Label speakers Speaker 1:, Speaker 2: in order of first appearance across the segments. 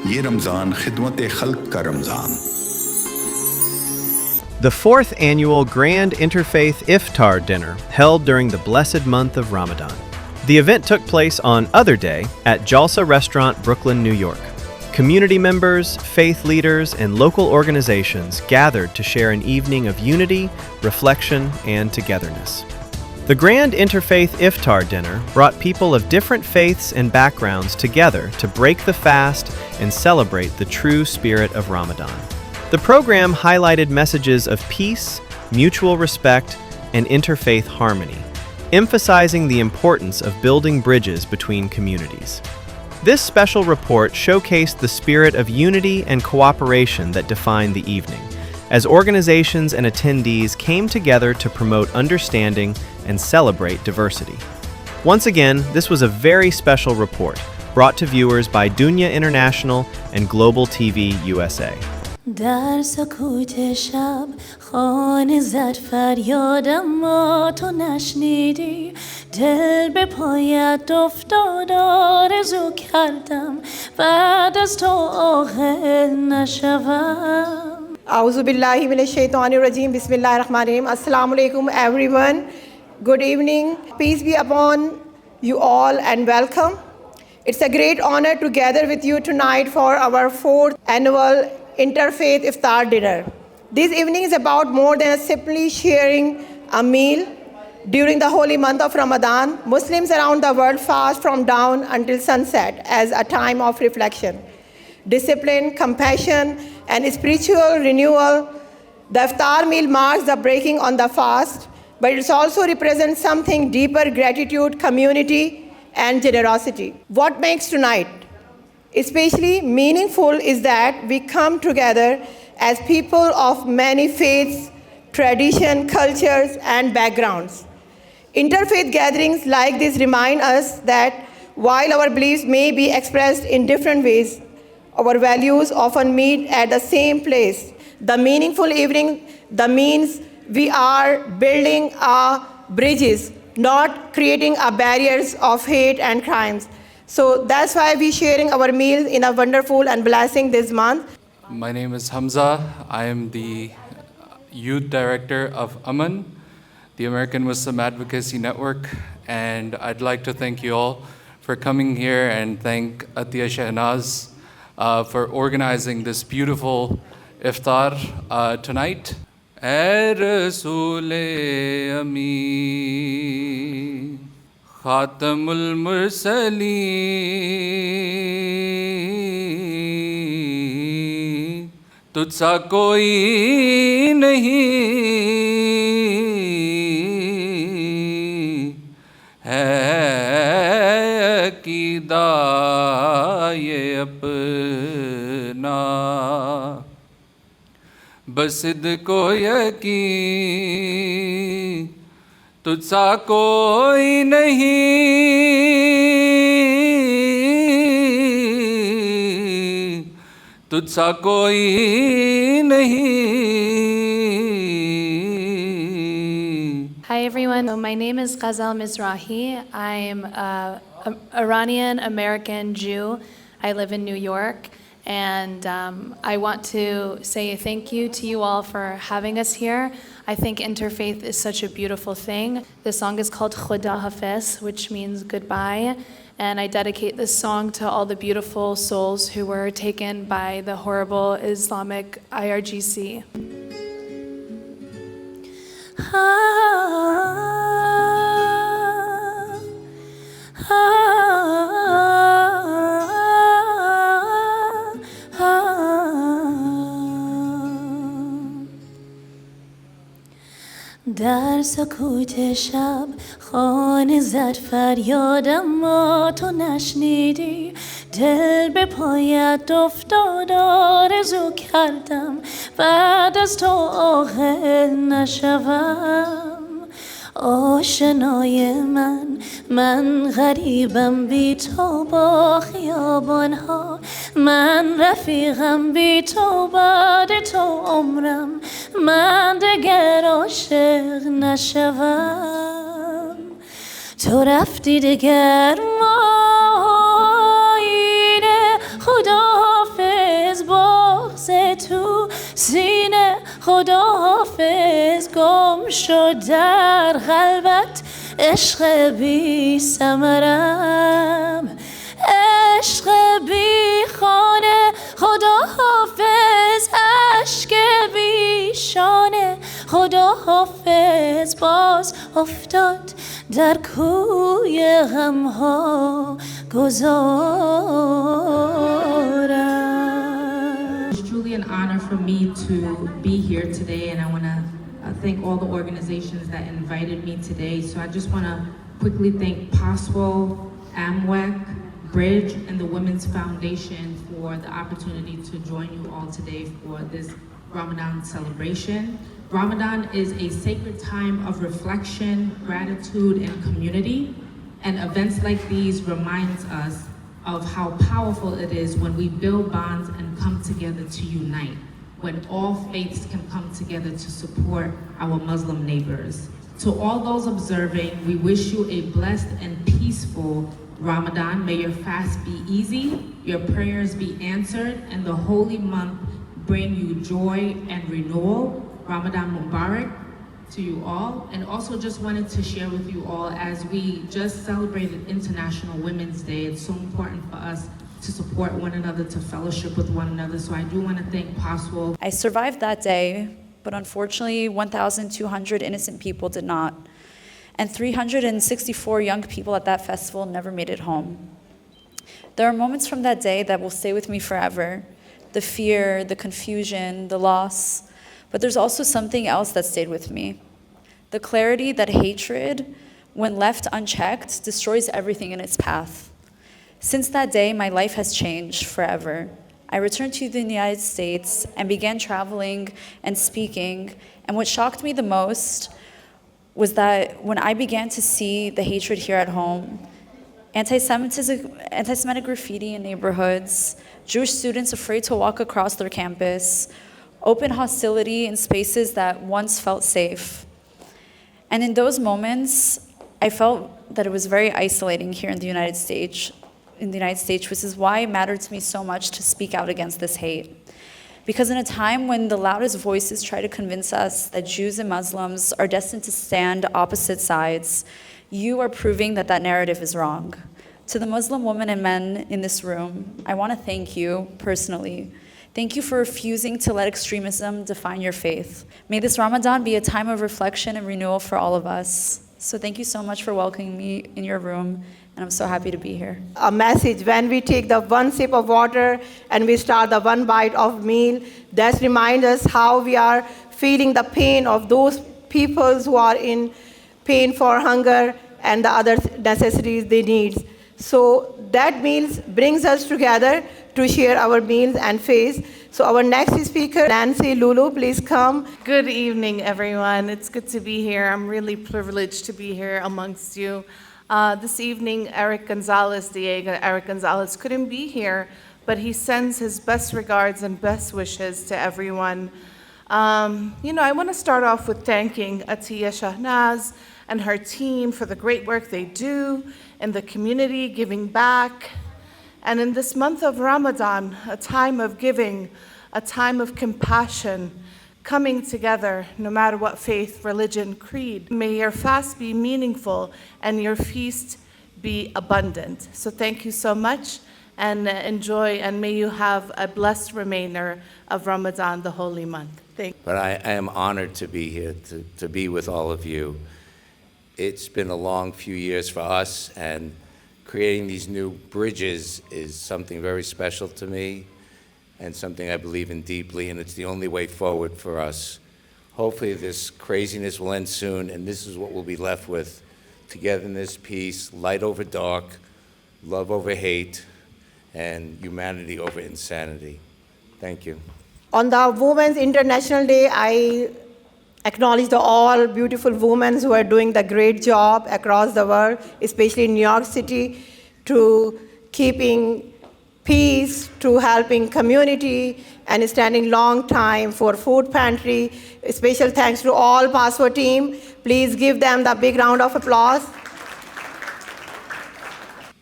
Speaker 1: ये रमज़ान खिदमत खल्क का Ramzan.
Speaker 2: The fourth annual Grand Interfaith Iftar dinner held during the blessed month of Ramadan. The event took place on Other Day at Jalsa Restaurant, Brooklyn, New York. Community members, faith leaders, and local organizations gathered to share an evening of unity, reflection, and togetherness. The Grand Interfaith Iftar dinner brought people of different faiths and backgrounds together to break the fast and celebrate the true spirit of Ramadan. The program highlighted messages of peace, mutual respect, and interfaith harmony, emphasizing the importance of building bridges between communities. This special report showcased the spirit of unity and cooperation that defined the evening, as organizations and attendees came together to promote understanding and celebrate diversity. Once again, this was a very special report, brought to viewers by Dunya International and Global TV USA.
Speaker 3: در سکوت شب خانه زد فریادم ما تو نشنیدی دل به پایت افتاد آرزو کردم بعد از تو آخر نشوم
Speaker 4: A'udhu billahi minash shaitanir rajeem. Bismillahir rahmanir rahim. Assalamu alaikum everyone. Good evening. Peace be upon you all and welcome. It's a great honor to gather with you tonight for our fourth annual Interfaith Iftar dinner. This evening is about more than simply sharing a meal. During the holy month of Ramadan, Muslims around the world fast from dawn until sunset as a time of reflection, discipline, compassion, and spiritual renewal. The Iftar meal marks the breaking on the fast, but it also represents something deeper: gratitude, community, and generosity. What makes tonight especially meaningful is that we come together as people of many faiths, traditions, cultures, and backgrounds. Interfaith gatherings like this remind us that while our beliefs may be expressed in different ways, our values often meet at the same place. The meaningful evening, that means we are building bridges, not creating barriers of hate and crimes. So that's why we're sharing our meals in a wonderful and blessing this month.
Speaker 5: My name is Hamza. I am the youth director of AMAN, the American Muslim Advocacy Network, and I'd like to thank you all for coming here and thank Atiya Shahnaz for organizing this beautiful iftar tonight. Ae Rasool-e Ameen, Khatamul Mursaleen, tujhsa koi nahi hai aqeeda ye apna, बसिद को यकीन तुझसा कोई नहीं, तुझसा कोई नहीं.
Speaker 6: Hi everyone, my name is Ghazal Mizrahi. I'm an Iranian American Jew. I live in New York. And I want to say thank you to you all for having us here. I think interfaith is such a beautiful thing. The song is called Khuda Hafiz, which means goodbye. And I dedicate this song to all the beautiful souls who were taken by the horrible Islamic IRGC.
Speaker 3: در سکوت شب خانه زد فریادم ما تو نشنیدی دل به پایت افتاد آرزو کردم بعد از تو آخر نشوم آشنای من غریبم بی تو با خیابانها من رفیقم بی تو بعد تو عمرم من دگر عاشق نشوم تو رفتی دگر ما آینه خداحافظ سینه خداحافظ گم شد در قلبت عشق بی ثمرم عشق بی خانه خداحافظ اشک بی شانه خداحافظ باز افتاد در کوی غمها گذارم.
Speaker 7: It's truly an honor for me to be here today, and I want to thank all the organizations that invited me today. So I just want to quickly thank PASWO, AMWEC, Bridge, and the Women's Foundation for the opportunity to join you all today for this Ramadan celebration. Ramadan is a sacred time of reflection, gratitude, and community. And events like these reminds us of how powerful it is when we build bonds and come together to unite, when all faiths can come together to support our Muslim neighbors. To all those observing, we wish you a blessed and peaceful Ramadan. May your fast be easy, your prayers be answered, and the holy month bring you joy and renewal. Ramadan Mubarak to you all. And also just wanted to share with you all, as we just celebrated International Women's Day, it's so important for us to support one another, to fellowship with one another. So I do want to thank PASWO.
Speaker 8: I survived that day, but unfortunately 1,200 innocent people did not. And 364 young people at that festival never made it home. There are moments from that day that will stay with me forever. The fear, the confusion, the loss. But there's also something else that stayed with me. The clarity that hatred, when left unchecked, destroys everything in its path. Since that day, my life has changed forever. I returned to the United States and began traveling and speaking. And what shocked me the most was that when I began to see the hatred here at home, anti-Semitic graffiti in neighborhoods, Jewish students afraid to walk across their campus, open hostility in spaces that once felt safe. And in those moments, I felt that it was very isolating here in the United States, which is why it mattered to me so much to speak out against this hate. Because in a time when the loudest voices try to convince us that Jews and Muslims are destined to stand opposite sides, you are proving that that narrative is wrong. To the Muslim women and men in this room, I want to thank you personally. Thank you for refusing to let extremism define your faith. May this Ramadan be a time of reflection and renewal for all of us. So thank you so much for welcoming me in your room, and I'm so happy to be here.
Speaker 4: A message when we take the one sip of water and we start the one bite of meal, that reminds us how we are feeling the pain of those people who are in pain for hunger and the other necessities they need. So that meals brings us together to share our meals and faith. So our next speaker, Nancy Lulu, please come.
Speaker 9: Good evening, everyone. It's good to be here. I'm really privileged to be here amongst you. This evening, Eric Gonzalez couldn't be here, but he sends his best regards and best wishes to everyone. I want to start off with thanking Atiya Shahnaz and her team for the great work they do in the community, giving back. And in this month of Ramadan, a time of giving, a time of compassion, coming together, no matter what faith, religion, creed. May your fast be meaningful and your feast be abundant. So thank you so much, and enjoy, and may you have a blessed remainder of Ramadan, the holy month. Thank you.
Speaker 10: But I am honored to be here, to be with all of you. It's been a long few years for us, and creating these new bridges is something very special to me and something I believe in deeply, and it's the only way forward for us. Hopefully this craziness will end soon, and this is what we'll be left with: togetherness, peace, light over dark, love over hate, and humanity over insanity. Thank you.
Speaker 4: On the Women's International Day, I acknowledge all beautiful women who are doing the great job across the world, especially in New York City, to keeping peace, to helping community, and standing long time for food pantry. Special thanks to all PASWO team. Please give them the big round of applause.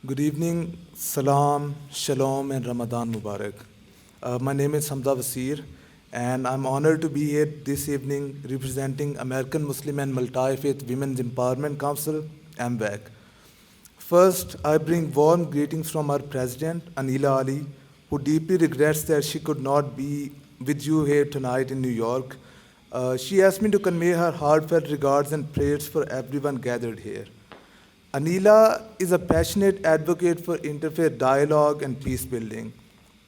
Speaker 11: Good evening, salam, shalom, and Ramadan Mubarak. My name is Hamza Wasir, and I'm honored to be here this evening representing American Muslim and Multi-Faith Women's Empowerment Council, AMWAC. First, I bring warm greetings from our president, Anila Ali, who deeply regrets that she could not be with you here tonight in New York. She asked me to convey her heartfelt regards and prayers for everyone gathered here. Anila is a passionate advocate for interfaith dialogue and peace building.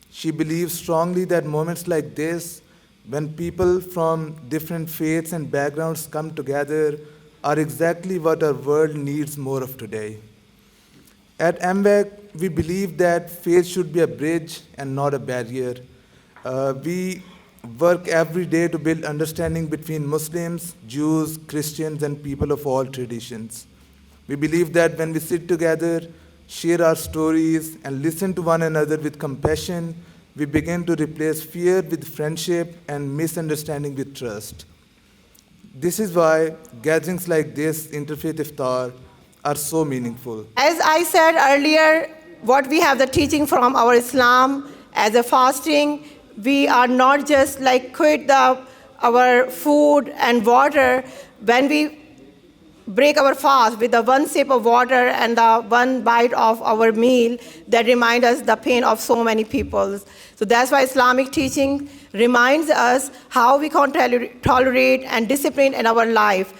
Speaker 11: She believes strongly that moments like this, when people from different faiths and backgrounds come together, are exactly what our world needs more of today. At AMWAC, we believe that faith should be a bridge and not a barrier. We work every day to build understanding between Muslims, Jews, Christians, and people of all traditions. We believe that when we sit together, share our stories, and listen to one another with compassion, we begin to replace fear with friendship and misunderstanding with trust. This is why gatherings like this, Interfaith Iftar, are so meaningful.
Speaker 4: As I said earlier, what we have the teaching from our Islam as a fasting, we are not just like quit our food and water. When we break our fast with the one sip of water and the one bite of our meal, that reminds us the pain of so many people. So that's why Islamic teaching reminds us how we can tolerate and discipline in our life.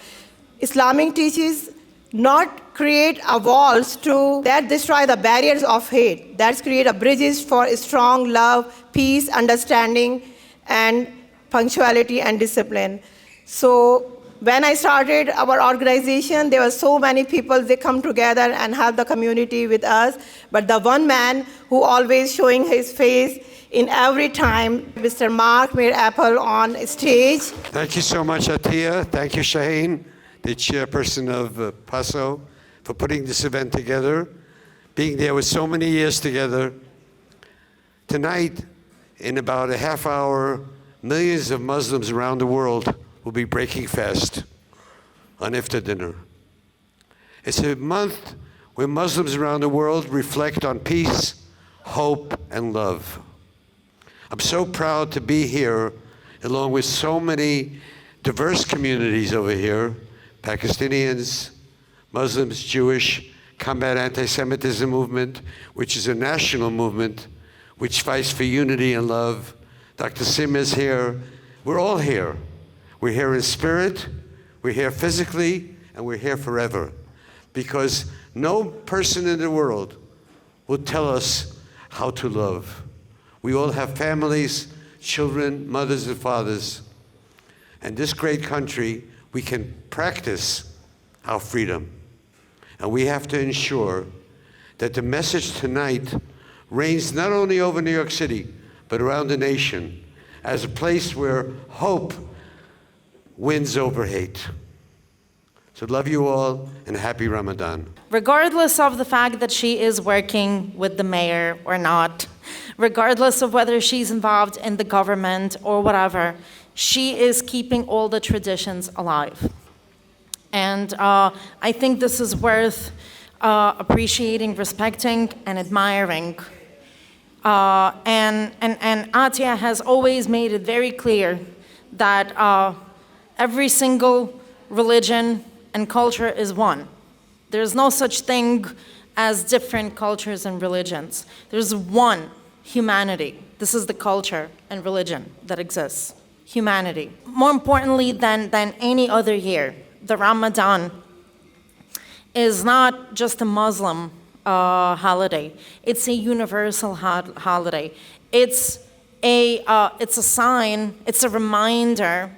Speaker 4: Islamic teaches not create a walls that destroy the barriers of hate. That's create a bridges for strong love, peace, understanding, and punctuality and discipline. So when I started our organization, there were so many people, they come together and help the community with us. But the one man who always showing his face in every time, Mr. Mark Mir Apple on stage.
Speaker 12: Thank you so much, Atiya. Thank you, Shaheen, the chairperson of PASWO, for putting this event together, being there with so many years together. Tonight, in about a half hour, millions of Muslims around the world will be breaking fast on Iftar dinner. It's a month where Muslims around the world reflect on peace, hope, and love. I'm so proud to be here along with so many diverse communities over here, Pakistanians, Muslims, Jewish, Combat Anti-Semitism movement, which is a national movement which fights for unity and love. Dr. Sim is here. We're all here. We're here in spirit, we're here physically, and we're here forever. Because no person in the world will tell us how to love. We all have families, children, mothers, and fathers. And this great country, we can practice our freedom. And we have to ensure that the message tonight reigns not only over New York City, but around the nation as a place where hope wins over hate. So love you all and happy Ramadan.
Speaker 13: Regardless of the fact that she is working with the mayor or not, regardless of whether she's involved in the government or whatever, she is keeping all the traditions alive. And I think this is worth appreciating, respecting, and admiring. And Atiya has always made it very clear that every single religion and culture is one. There's no such thing as different cultures and religions. There's one humanity. This is the culture and religion that exists. Humanity. More importantly than any other year, the Ramadan is not just a Muslim holiday. It's a universal holiday. It's a sign, it's a reminder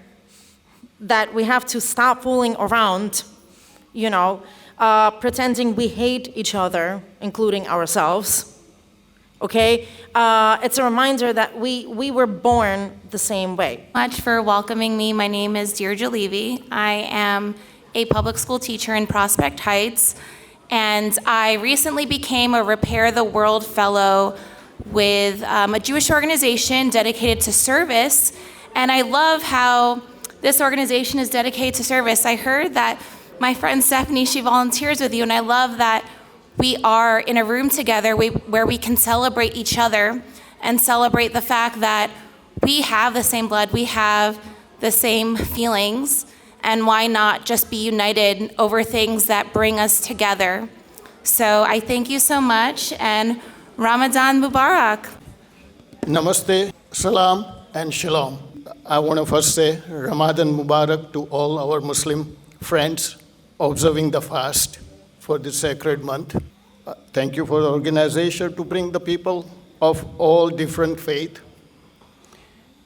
Speaker 13: that we have to stop fooling around, pretending we hate each other, including ourselves, okay? It's a reminder that we were born the same way.
Speaker 14: Much for welcoming me. My name is Deirdre Levy. I am a public school teacher in Prospect Heights, and I recently became a Repair the World Fellow with a Jewish organization dedicated to service, and I love how this organization is dedicated to service. I heard that my friend Stephanie, she volunteers with you, and I love that we are in a room together where we can celebrate each other and celebrate the fact that we have the same blood, we have the same feelings, and why not just be united over things that bring us together? So I thank you so much, and Ramadan Mubarak.
Speaker 15: Namaste, salam, and shalom. I want to first say Ramadan Mubarak to all our Muslim friends observing the fast for this sacred month. Thank you for the organization to bring the people of all different faith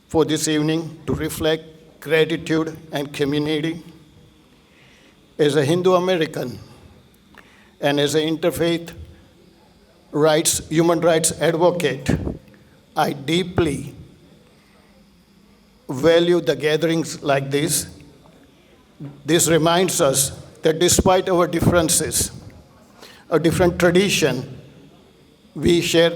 Speaker 15: for this evening to reflect gratitude and community. As a Hindu American and as an interfaith human rights advocate, I deeply value the gatherings like this. This reminds us that despite our differences, a different tradition, we share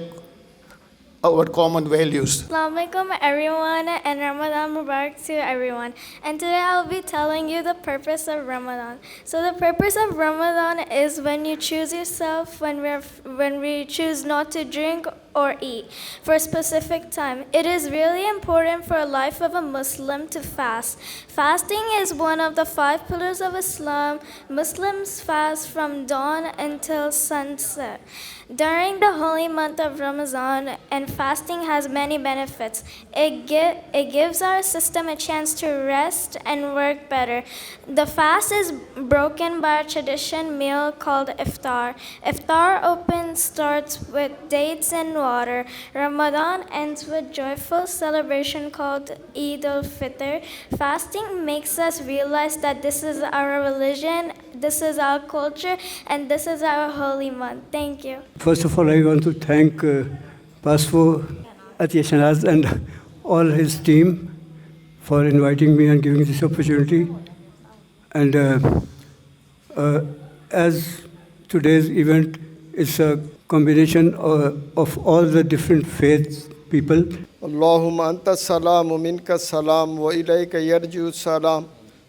Speaker 15: our common values.
Speaker 16: Assalamu alaikum everyone, and Ramadan Mubarak to everyone. And today I'll be telling you the purpose of Ramadan. So the purpose of Ramadan is when you choose yourself, when we choose not to drink or eat for a specific time. It is really important for a life of a Muslim to fast. Fasting is one of the 5 pillars of Islam. Muslims fast from dawn until sunset during the holy month of Ramadan, and fasting has many benefits. It gives our system a chance to rest and work better. The fast is broken by a tradition meal called Iftar. Iftar starts with dates and water. Ramadan ends with joyful celebration called Eid al-Fitr. Fasting makes us realize that this is our religion, this is our culture, and this is our holy month. Thank you.
Speaker 17: First of all, I want to thank PASWO, Atiya Shanaz, and all his team for inviting me and giving this opportunity. And as today's event is a combination of all the different faiths people.
Speaker 18: Allahumma anta salam wa minka salam wa ilayka yarju salam.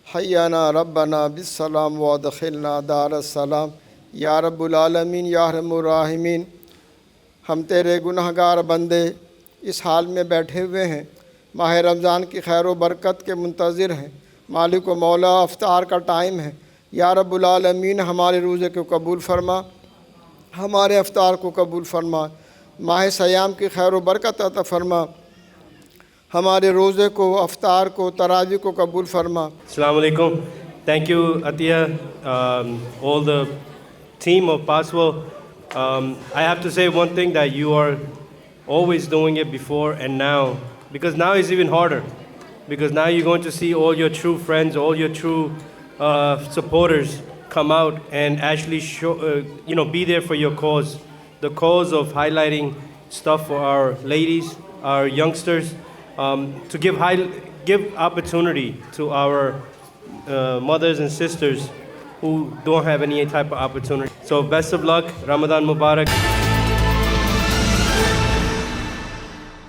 Speaker 18: Hayyana rabbana bis salam wa adkhilna dar salam. या रब्बुल आलमीन या रहमुर राहिमीन, हम तेरे गुनहगार बंदे इस हाल में बैठे हुए हैं, माह रमज़ान की खैर व बरकत के मुंतज़िर हैं। मालिक व मौला, अफ्तार का टाइम है। या रब्बुल आलमीन, हमारे रोज़े को कबूल फरमा, हमारे अफ्तार को कबूल फरमा, माह सयाम की खैर व बरकत अता फरमा, हमारे रोज़े को, अफ्तार को, तरावी को कबूल फरमा।
Speaker 19: Assalamu alaikum. Thank you, Atiya, all the team of PASWO. I have to say one thing, that you are always doing it before and now, because now it's even harder, because now you're going to see all your true friends, all your true supporters come out and actually show, be there for your cause, the cause of highlighting stuff for our ladies, our youngsters, to give opportunity to our mothers and sisters who don't have any type of opportunity. So best of luck, Ramadan Mubarak.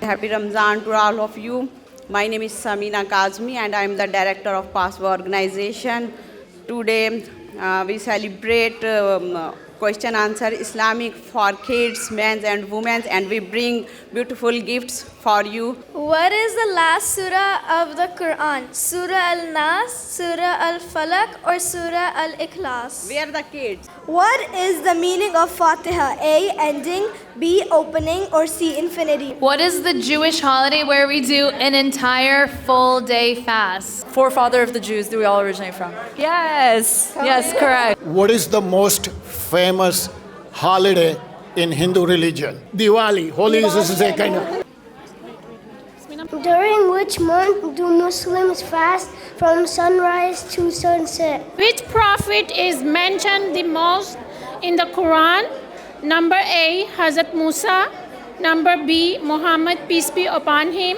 Speaker 20: Happy Ramzan to all of you. My name is Samina Kazmi and I am the director of PASWO organization. Today we celebrate question answer Islamic for kids, men and women, and we bring beautiful gifts for you.
Speaker 16: What is the last surah of the Quran? Surah Al-Nas, Surah Al-Falaq, or Surah Al-Ikhlas?
Speaker 20: We are the kids.
Speaker 16: What is the meaning of Fatiha? A, ending, B, opening, or C, infinity?
Speaker 6: What is the Jewish holiday where we do an entire full day fast?
Speaker 8: Forefather of the Jews, do we all originate from? Yes, yes, correct.
Speaker 15: What is the most famous holiday in Hindu religion? Diwali. Holi is a kind of...
Speaker 16: During which month do Muslims fast from sunrise to sunset?
Speaker 21: Which prophet is mentioned the most in the Quran? Number A, Hazrat Musa. Number B, Muhammad, peace be upon him.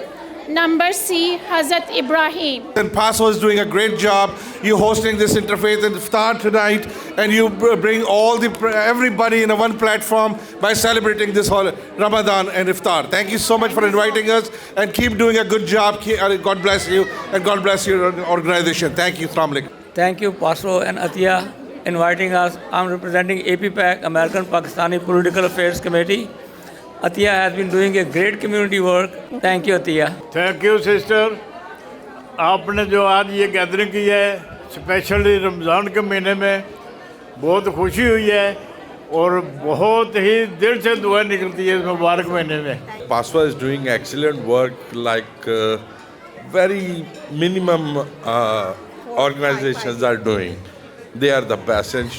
Speaker 21: Number C, Hazrat Ibrahim.
Speaker 22: And PASWO is doing a great job. You're hosting this Interfaith and Iftar tonight, and you bring everybody in a one platform by celebrating this whole Ramadan and Iftar. Thank you so much for inviting us, and keep doing a good job. God bless you, and God bless your organization. Thank you. Assalamu alaikum.
Speaker 23: Thank you, PASWO and Atiya, inviting us. I'm representing APPAC, American Pakistani Political Affairs Committee. Atiya has been doing a great community work. Thank you, Atiya.
Speaker 1: Thank you sister, आपने जो आज ये gathering की है specially Ramzan के महीने में, बहुत खुशी हुई है और बहुत ही दिल से दुआ निकलती है इस मुबारक महीने में।
Speaker 2: PASWO is doing excellent work, like very minimum organizations are doing. They are the best, and